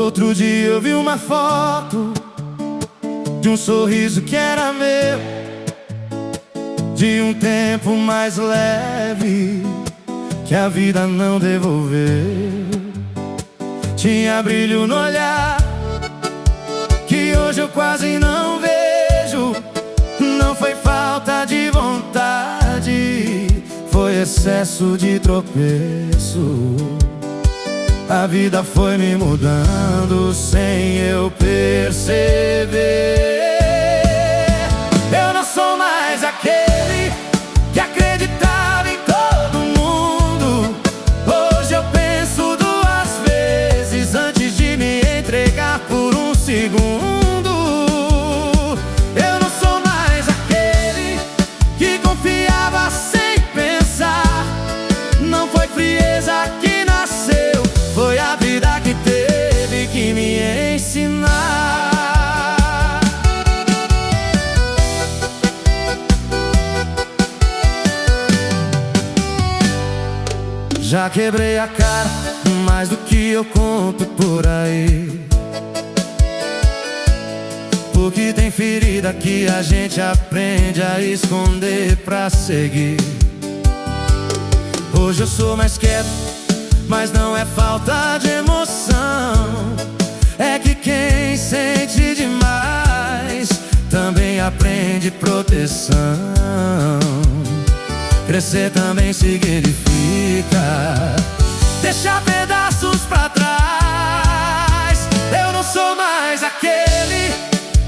Outro dia eu vi uma foto de um sorriso que era meu, de um tempo mais leve que a vida não devolveu. Tinha brilho no olhar que hoje eu quase não vejo. Não foi falta de vontade, foi excesso de tropeço. A vida foi me mudando sem eu perceber. Eu não sou mais aquele que acreditava em todo mundo. Hoje eu penso duas vezes antes de me entregar por um segundo. Eu não sou mais aquele que confiava sem pensar. Não foi frieza que nasceu, foi a vida que teve que me ensinar. Já quebrei a cara mais do que eu conto por aí, porque tem ferida que a gente aprende a esconder pra seguir. Hoje eu sou mais quieto, mas não é falta de emoção. É que quem sente demais também aprende proteção. Crescer também significa deixar pedaços pra trás. Eu não sou mais aquele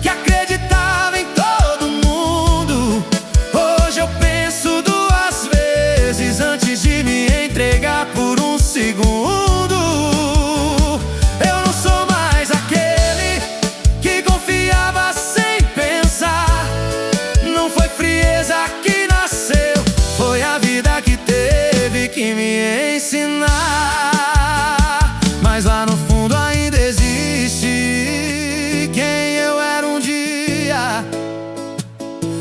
que acreditava em todo mundo. Hoje eu penso duas vezes antes de me entregar por um segundo. Eu não sou mais aquele que confiava sem pensar. Não foi frieza que nasceu, foi a vida que teve que me ensinar. Mas lá no fundo ainda existe quem eu era um dia.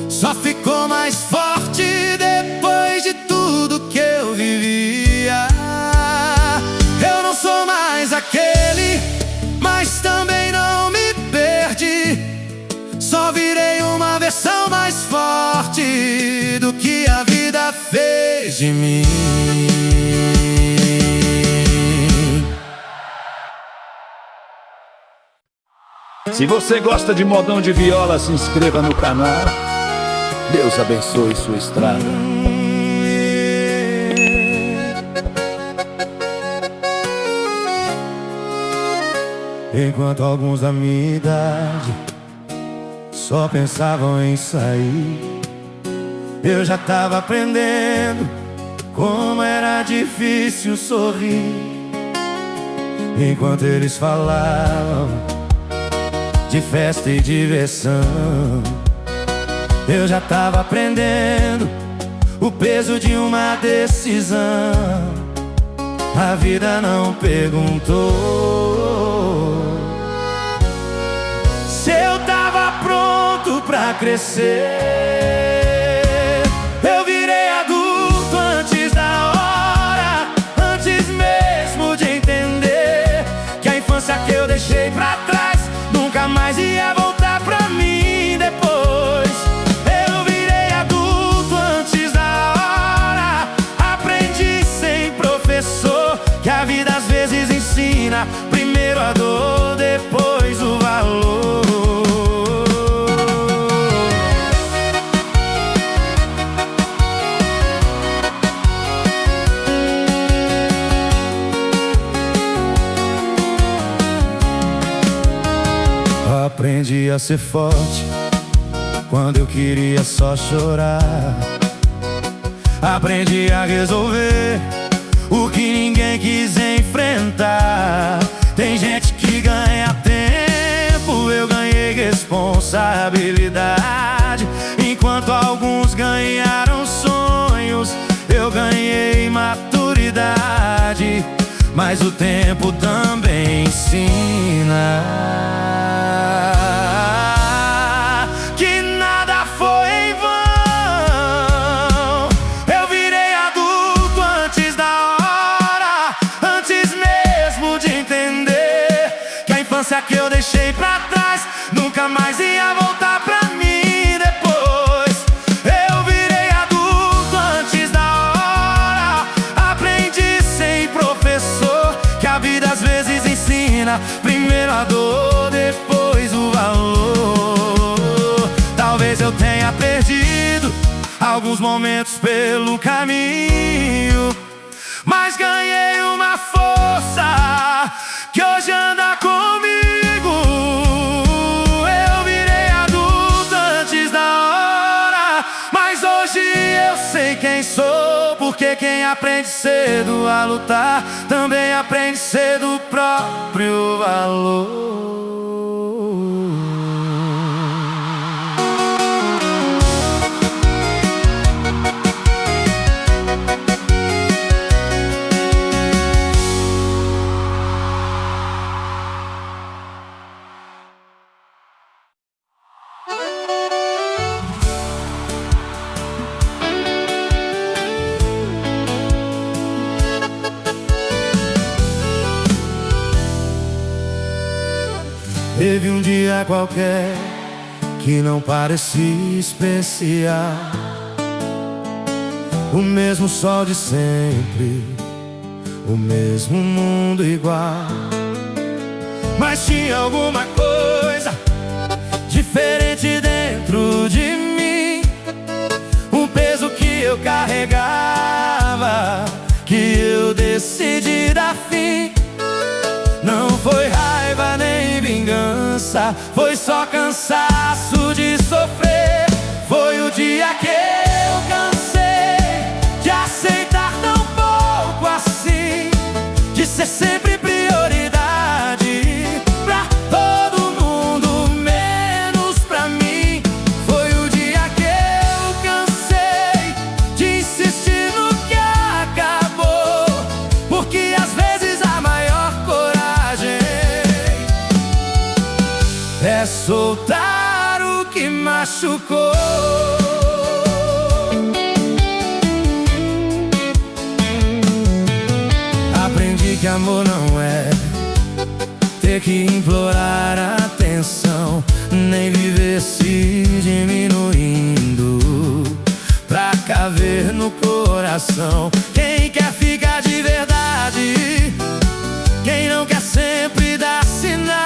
Só ficou mais forte depois de tudo que eu vivia. Eu não sou mais aquele, mas também não me perdi. Só virei uma versão mais forte do que a vida fez de mim. Se você gosta de modão de viola, se inscreva no canal. Deus abençoe sua estrada. Enquanto alguns da minha idade só pensavam em sair, eu já tava aprendendo como era difícil sorrir. Enquanto eles falavam de festa e diversão, eu já tava aprendendo o peso de uma decisão. A vida não perguntou se eu tava pronto pra crescer. Eu virei adulto antes da hora, antes mesmo de entender que a infância que eu deixei pra trás nunca mais ia voltar pra mim depois. Eu virei adulto antes da hora, aprendi sem professor que a vida às vezes ensina primeiro a dor, depois o valor. Aprendi a ser forte quando eu queria só chorar. Aprendi a resolver o que ninguém quis enfrentar. Tem gente que ganha tempo, eu ganhei responsabilidade. Enquanto alguns ganharam sonhos, eu ganhei maturidade. Mas o tempo também ensina que nada foi em vão. Eu virei adulto antes da hora, antes mesmo de entender que a infância que eu deixei pra trás nunca mais ia voltar pra mim depois. Eu virei adulto antes da hora, aprendi sem professor que a vida às vezes ensina primeiro a dor, depois o valor. Talvez eu tenha perdido alguns momentos pelo caminho, mas ganhei uma força que hoje anda comigo. Eu virei adulto antes da hora, mas hoje eu sei quem sou, porque quem aprende cedo a lutar também aprende cedo o próprio valor. Teve um dia qualquer que não parecia especial, o mesmo sol de sempre, o mesmo mundo igual. Mas tinha alguma coisa diferente dentro de mim, um peso que eu carregava, que eu decidi dar fim. Não foi raiva nem vingança, foi só cansaço de sofrer. Foi o dia que eu cansei de aceitar tão pouco assim, de ser sempre prioridade pra todo mundo, menos pra mim. Foi o dia que eu cansei de insistir no que acabou, porque às vezes a maior coragem é soltar o que machucou. Aprendi que amor não é ter que implorar atenção, nem viver se diminuindo pra caber no coração. Quem quer ficar de verdade, quem não quer sempre dar sinal.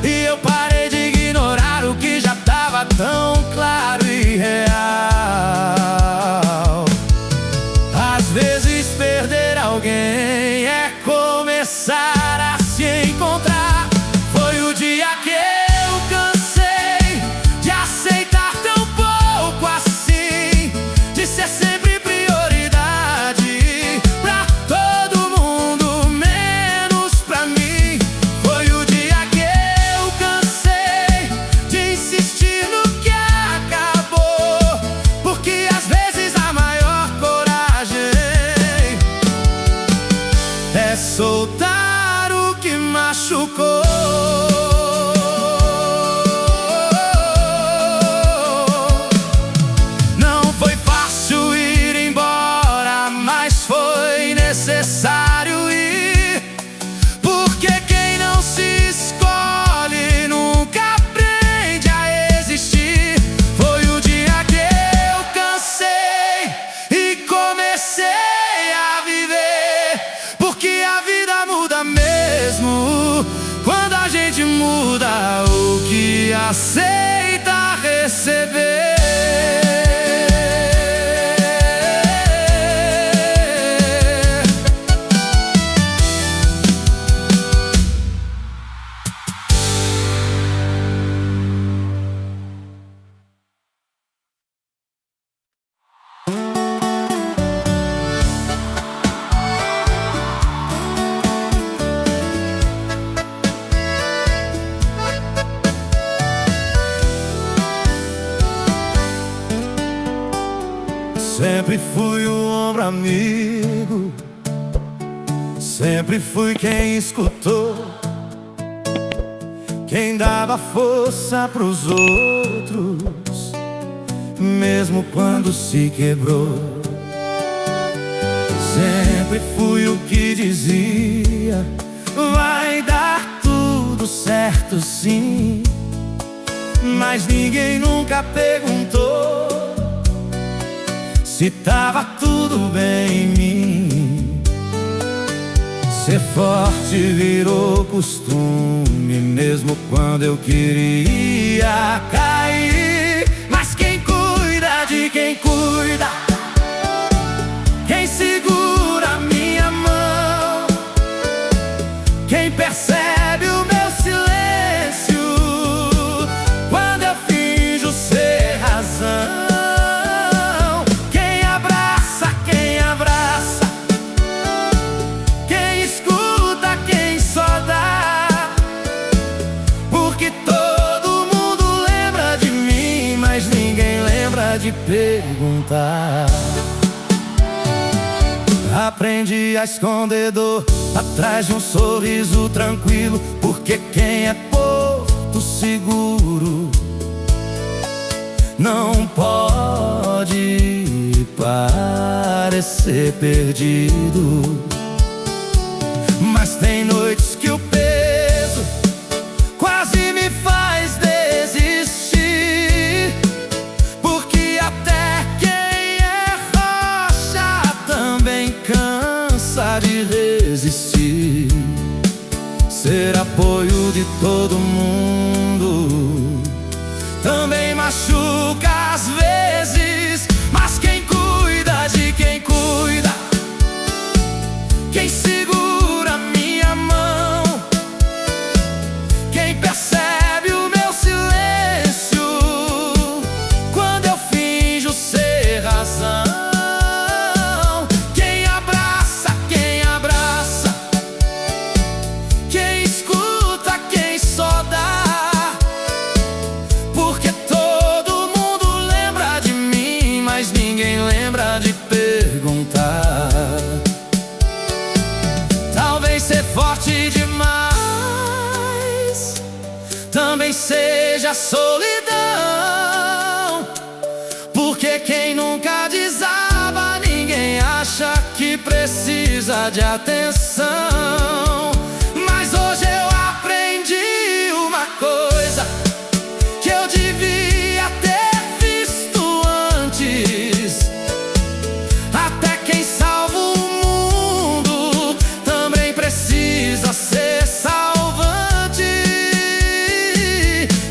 E eu parei de ignorar o que já tava tão claro e real. Às vezes perder alguém é começar a se encontrar. Foi o dia que eu cansei de aceitar tão pouco assim, de ser sempre prioridade pra todo mundo, menos pra mim. Foi o dia que eu cansei de insistir no que acabou, porque às vezes a maior coragem é soltar o que machucou. Não foi fácil ir embora, mas foi necessário ir, porque quem não se escolhe nunca aprende a existir. Foi o dia que eu cansei e comecei a viver, porque a vida muda mesmo quando a gente muda o que aceita receber. Sempre fui o ombro amigo, sempre fui quem escutou, quem dava força pros outros, mesmo quando se quebrou. Sempre fui o que dizia: vai dar tudo certo sim, mas ninguém nunca perguntou se tava tudo bem em mim. Ser forte virou costume, mesmo quando eu queria cair. Mas quem cuida de quem cuida, quem segura minha mão, quem percebe o meu silêncio quando eu finjo ser razão, quem abraça, quem abraça, quem escuta, quem só dá. Porque todo mundo lembra de mim, mas ninguém lembra de perguntar. Aprendi a esconder dor atrás de um sorriso tranquilo, porque quem é porto seguro não pode parecer perdido. Mas tem noites que o peso quase me faz desistir, porque até quem é rocha também cansa de resistir. Ser apoio de todo mundo também machuca às vezes, mas quem cuida de quem cuida, quem segura minha mão, quem percebe o meu silêncio quando eu finjo ser razão, quem abraça, quem abraça, quem escuta, quem só dá. Porque todo mundo lembra de mim, mas ninguém lembra de perguntar. Talvez ser forte demais também seja solidão, porque quem nunca desaba, ninguém acha que precisa de atenção. Mas hoje eu aprendi uma coisa que eu devia ter visto antes: até quem salva o mundo também precisa ser salvante.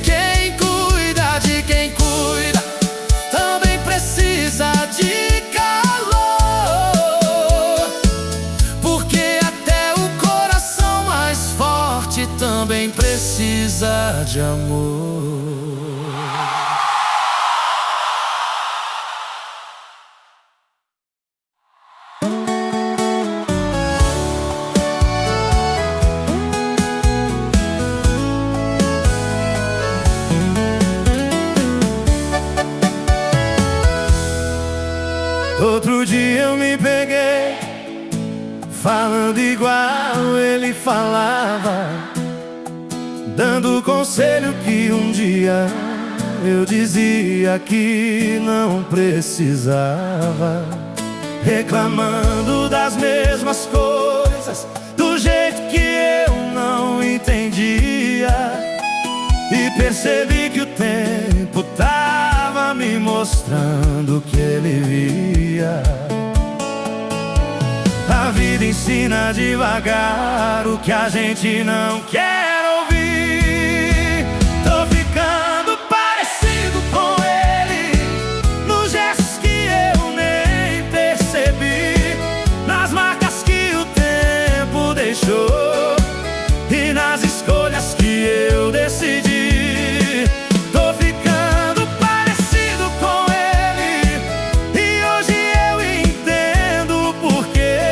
Quem cuida de quem cuida também precisa de calor, porque até o coração mais forte também precisa de amor. Outro dia eu me peguei falando igual ele falava, dando conselho que um dia eu dizia que não precisava, reclamando das mesmas coisas do jeito que eu não entendia. E percebi que o tempo tava me mostrando o que ele via. A vida ensina devagar o que a gente não quer ouvir. Tô ficando parecido com ele nos gestos que eu nem percebi, nas marcas que o tempo deixou e nas escolhas que eu decidi. Tô ficando parecido com ele e hoje eu entendo o porquê.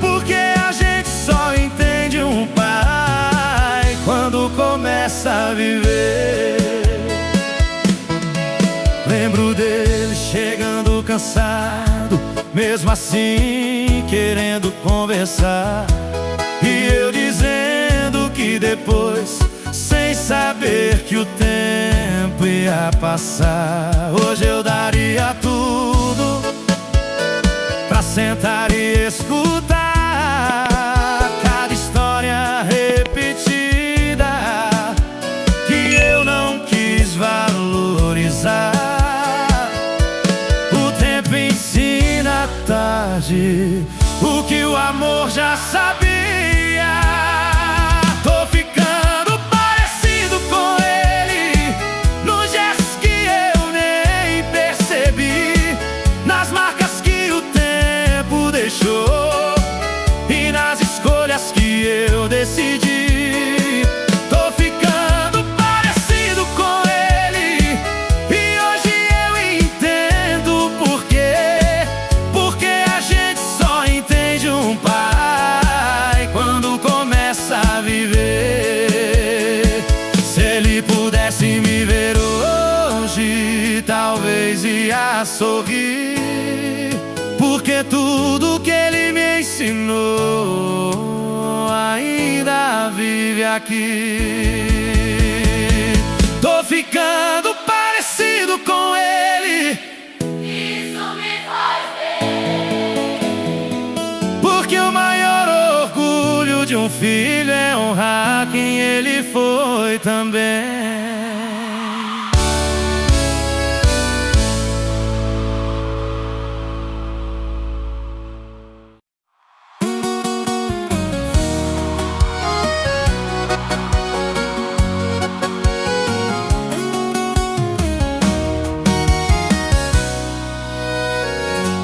Porque a gente só entende um pai quando começa a viver. Lembro dele chegando cansado, mesmo assim querendo conversar, e eu dizendo que depois, sem saber que o tempo ia passar, hoje eu daria tudo pra sentar e escutar cada história repetida já sabia. Tô ficando parecido com ele, nos gestos que eu nem percebi, nas marcas que o tempo deixou e nas escolhas que eu decidi. Tô ficando parecido com ele e hoje eu entendo por quê. Porque a gente só entende um pai quando começa a viver. Se ele pudesse me ver hoje, talvez ia sorrir, porque tudo que ele me ensinou ainda vive aqui. Tô ficando parecido com ele, Isso me faz bem. porque o maior orgulho de um filho é honrar quem ele foi também.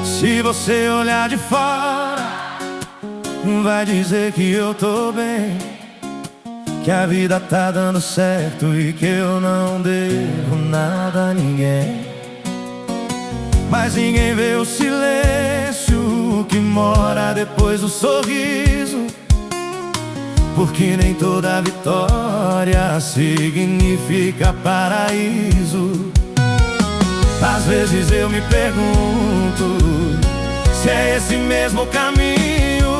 Se você olhar de fora, vai dizer que eu tô bem, que a vida tá dando certo e que eu não devo nada a ninguém. Mas ninguém vê o silêncio que mora depois do sorriso, porque nem toda vitória significa paraíso. Às vezes eu me pergunto se é esse mesmo caminho.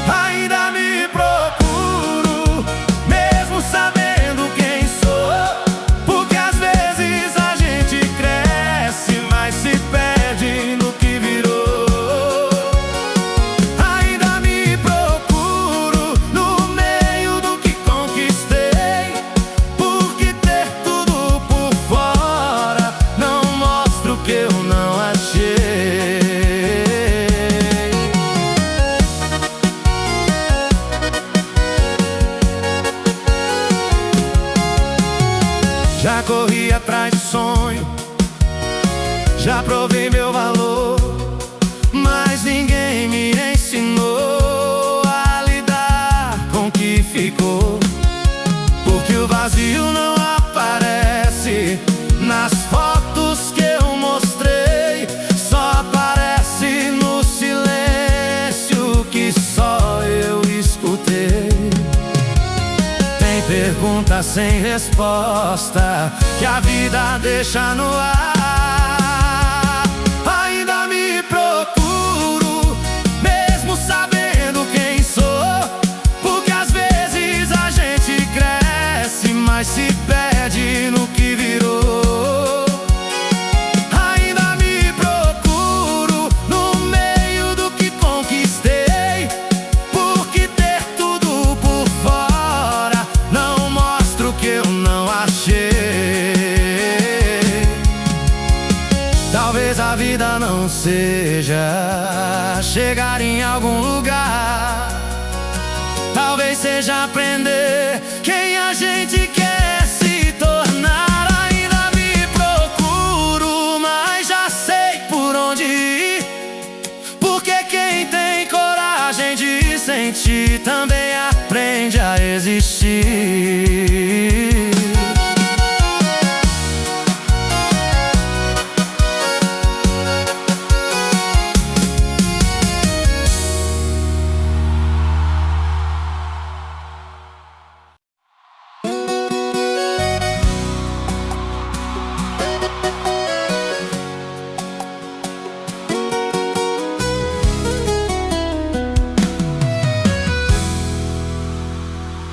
Ainda me procuro, mesmo sabendo quem sou, porque às vezes a gente cresce, mas se perde no que virou. Ainda me procuro no meio do que conquistei, porque ter tudo por fora não mostra o que eu não achei. Já corri atrás de sonho, já provei meu valor, mas ninguém me ensinou a lidar com o que ficou. Porque o vazio não aparece nas fotos que eu mostrei, só aparece no silêncio que só eu escutei. Tem pergunta sem resposta que a vida deixa no ar. Ainda me procuro, mesmo sabendo quem sou, porque às vezes a gente cresce, mas se perde no que virou. Ainda me procuro no meio do que conquistei, porque ter tudo por fora não mostra o que eu não achei. Talvez a vida não seja chegar em algum lugar, talvez seja aprender quem a gente quer se tornar. Ainda me procuro, mas já sei por onde ir, porque quem tem coragem de sentir também aprende a existir.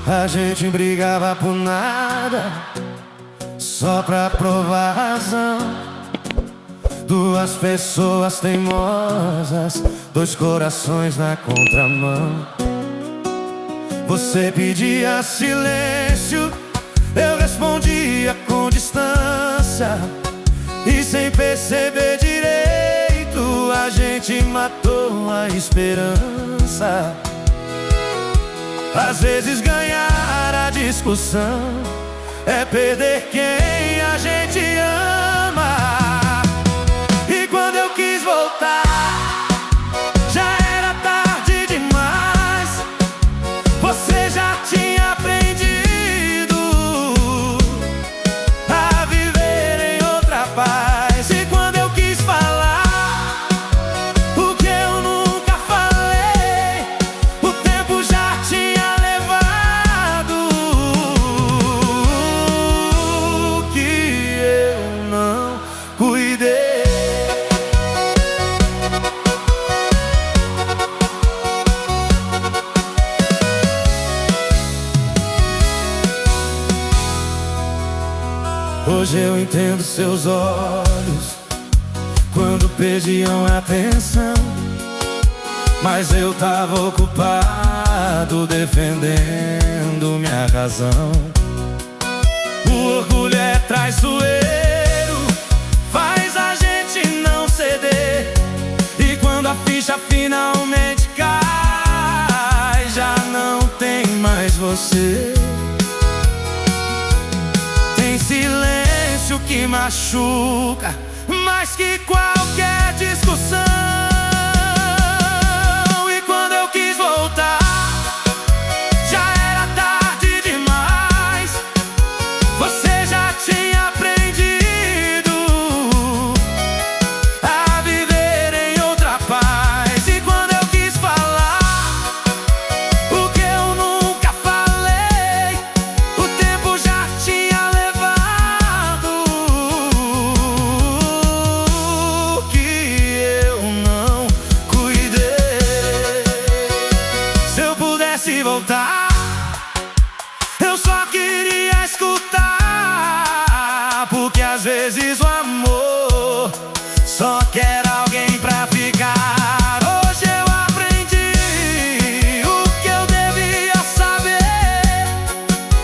A gente brigava por nada, só pra provar razão. Duas pessoas teimosas, dois corações na contramão. Você pedia silêncio, eu respondia com distância, e sem perceber direito a gente gente matou a esperança. Às vezes ganhar a discussão é perder quem a gente ama. E quando eu quis voltar, já era tarde demais. Você já tinha aprendido a viver em outra paz. E quando eu quis falar o que eu nunca falei, o tempo já tinha levado o que eu não cuidei. Hoje eu entendo seus olhos quando pediam atenção, mas eu tava ocupado defendendo minha razão. O orgulho é traiçoeiro, faz a gente não ceder. E quando a ficha finalmente cai, já não tem mais você. Tem silêncio que machuca mais que qualquer discussão. E quando eu quis voltar, já era tarde demais. Você já tinha aprendido a viver em outra paz. E quando eu quis falar o que eu nunca falei, o tempo já tinha levado o que eu não cuidei. Se eu pudesse voltar, eu só queria escutar, porque às vezes o amor só quer alguém pra ficar. Hoje eu aprendi o que eu devia saber,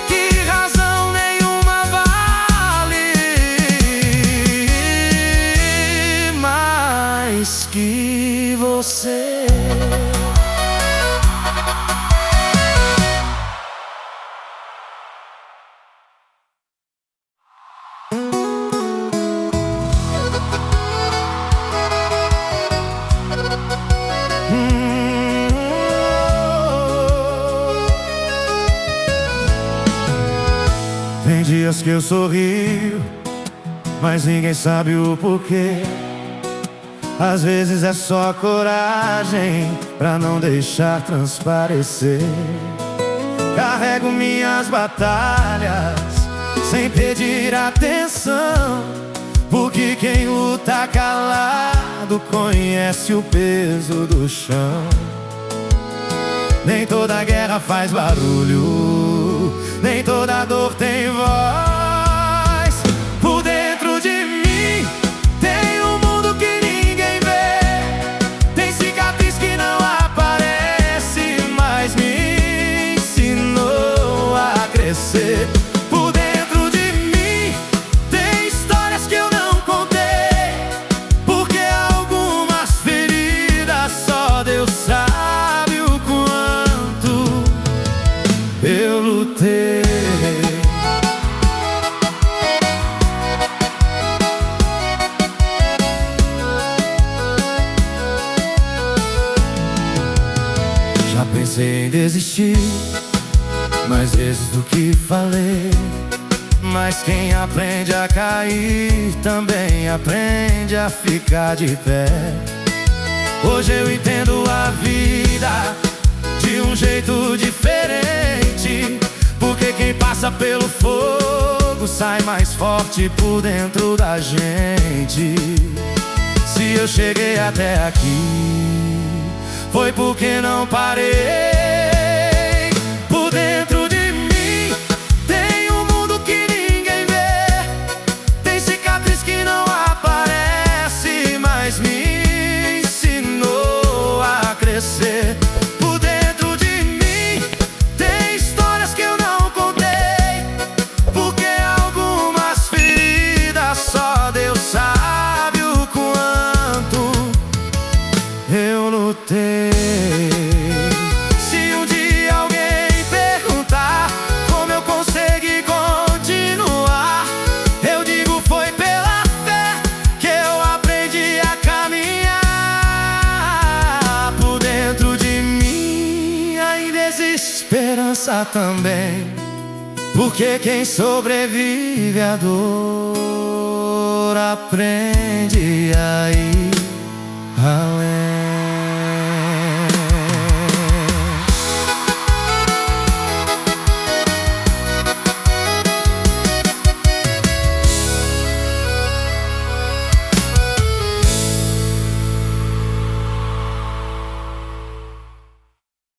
que razão nenhuma vale mais que você. Tem dias que eu sorrio, mas ninguém sabe o porquê. Às vezes é só coragem pra não deixar transparecer. Carrego minhas batalhas sem pedir atenção, porque quem luta calado conhece o peso do chão. Nem toda guerra faz barulho, nem toda dor tem voz. Por dentro de mim tem um mundo que ninguém vê, tem cicatriz que não aparece, mas me ensinou a crescer. Por dentro de mim tem histórias que eu não contei, porque algumas feridas só Deus sabe o quanto eu lutei. Já pensei em desistir mais vezes do que falei, mas quem aprende a cair também aprende a ficar de pé. Hoje eu entendo a vida de um jeito diferente, porque quem passa pelo fogo sai mais forte por dentro da gente. Se eu cheguei até aqui, foi porque não parei. Por dentro de mim tem um mundo que ninguém vê, tem cicatriz que não aparece, mas me ensinou a crescer. Por dentro de mim tem histórias que eu não contei, porque algumas feridas só Deus sabe o quanto também, porque quem sobrevive à dor aprende a ir além.